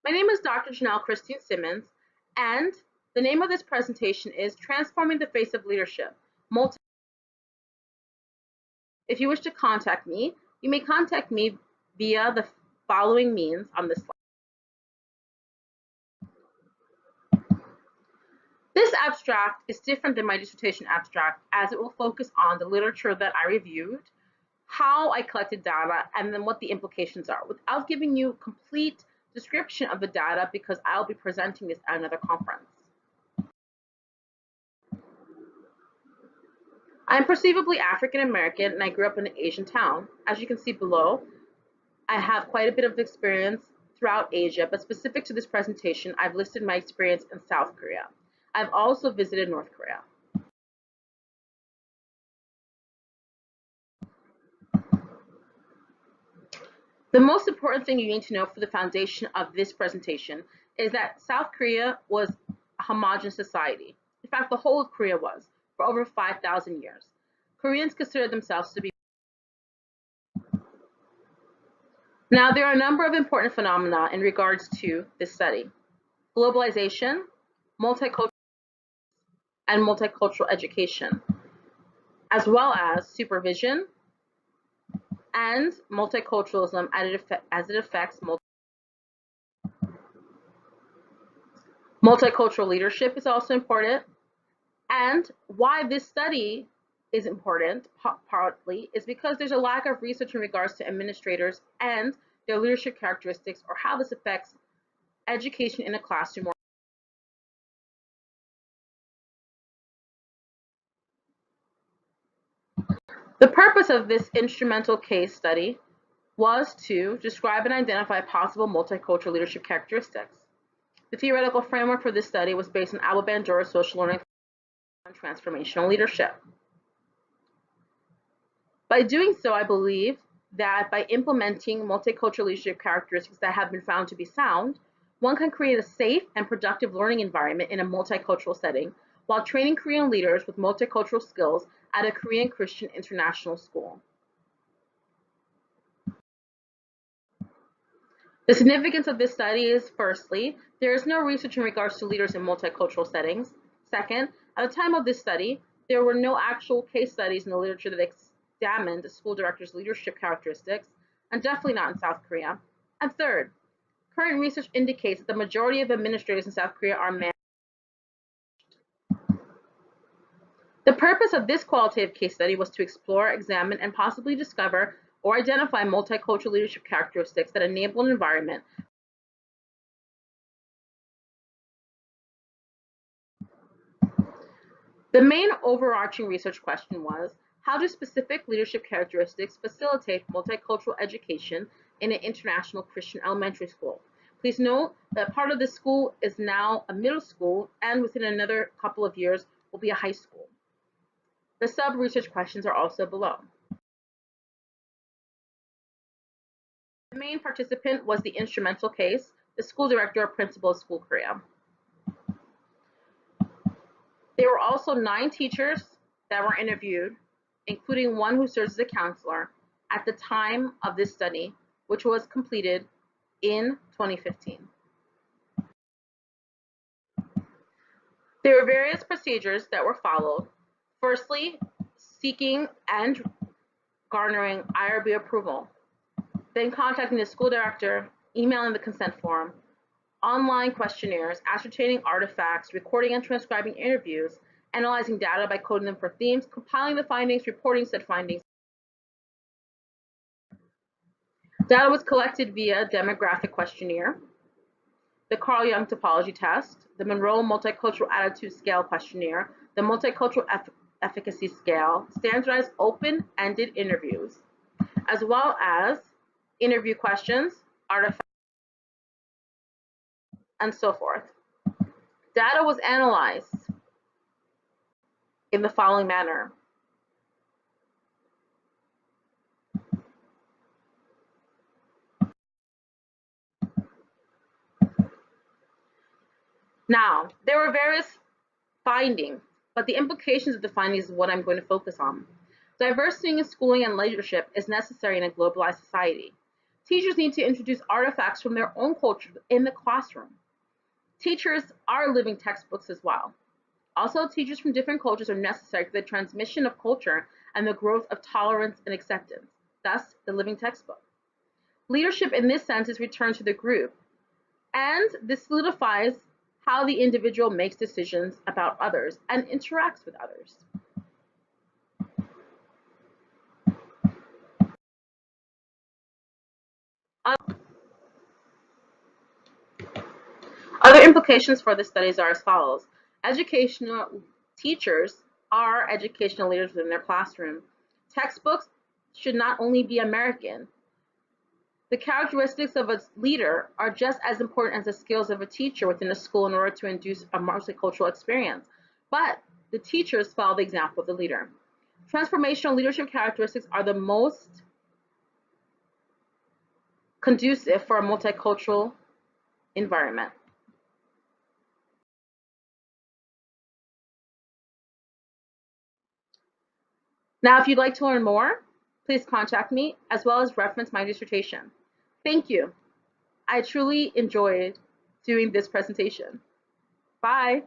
My name is Dr. Janelle Simmons, and the name of this presentation is Transforming the Face of Leadership. If you wish to contact me, you may contact me via the following means on this slide. This abstract is different than my dissertation abstract as it will focus on the literature that I reviewed, how I collected data, and then what the implications are, without giving you complete description of the data because I'll be presenting this at another conference. I'm perceivably African American and I grew up in an Asian town. As you can see below, I have quite a bit of experience throughout Asia, but specific to this presentation, I've listed my experience in South Korea. I've also visited North Korea. The most important thing you need to know for the foundation of this presentation is that South Korea was a homogenous society. In fact, the whole of Korea was for over 5,000 years. Koreans consider themselves to be. Now, there are a number of important phenomena in regards to this study. Globalization, multicultural, and multicultural education, as well as supervision and multiculturalism as it affects multicultural leadership is also important. And why this study is important, partly, is because there's a lack of research in regards to administrators and their leadership characteristics or how this affects education in a classroom. The purpose of this instrumental case study was to describe and identify possible multicultural leadership characteristics. The theoretical framework for this study was based on Abel Bandura's social learning and transformational leadership. By doing so, I believe that by implementing multicultural leadership characteristics that have been found to be sound, one can create a safe and productive learning environment in a multicultural setting while training Korean leaders with multicultural skills at a Korean Christian international school. The significance of this study is, firstly, there is no research in regards to leaders in multicultural settings. Second, at the time of this study, there were no actual case studies in the literature that examined the school director's leadership characteristics, and definitely not in South Korea. And third, current research indicates that the majority of administrators in South Korea are men. The purpose of this qualitative case study was to explore, examine, and possibly discover or identify multicultural leadership characteristics that enable an environment. The main overarching research question was, how do specific leadership characteristics facilitate multicultural education in an international Christian elementary school? Please note that part of this school is now a middle school, and within another couple of years will be a high school. The sub-research questions are also below. The main participant was the instrumental case, the school director or principal of School Korea. There were also 9 teachers that were interviewed, including one who serves as a counselor, at the time of this study, which was completed in 2015. There were various procedures that were followed. Firstly, seeking and garnering IRB approval, then contacting the school director, emailing the consent form, online questionnaires, ascertaining artifacts, recording and transcribing interviews, analyzing data by coding them for themes, compiling the findings, reporting said findings. Data was collected via demographic questionnaire, the Carl Jung topology test, the Monroe Multicultural Attitude Scale questionnaire, the Multicultural Efficacy Scale, standardized open-ended interviews, as well as interview questions, artifacts, and so forth. Data was analyzed in the following manner. Now, there were various findings, but the implications of the findings is what I'm going to focus on. Diversity in schooling and leadership is necessary in a globalized society. Teachers need to introduce artifacts from their own culture in the classroom. Teachers are living textbooks as well. Also, teachers from different cultures are necessary for the transmission of culture and the growth of tolerance and acceptance, thus the living textbook. Leadership in this sense is returned to the group, and this solidifies how the individual makes decisions about others and interacts with others. Other implications for the studies are as follows. Educational teachers are educational leaders within their classroom. Textbooks should not only be American. The characteristics of a leader are just as important as the skills of a teacher within a school in order to induce a multicultural experience. But the teachers follow the example of the leader. Transformational leadership characteristics are the most conducive for a multicultural environment. Now, if you'd like to learn more, please contact me as well as reference my dissertation. Thank you. I truly enjoyed doing this presentation. Bye.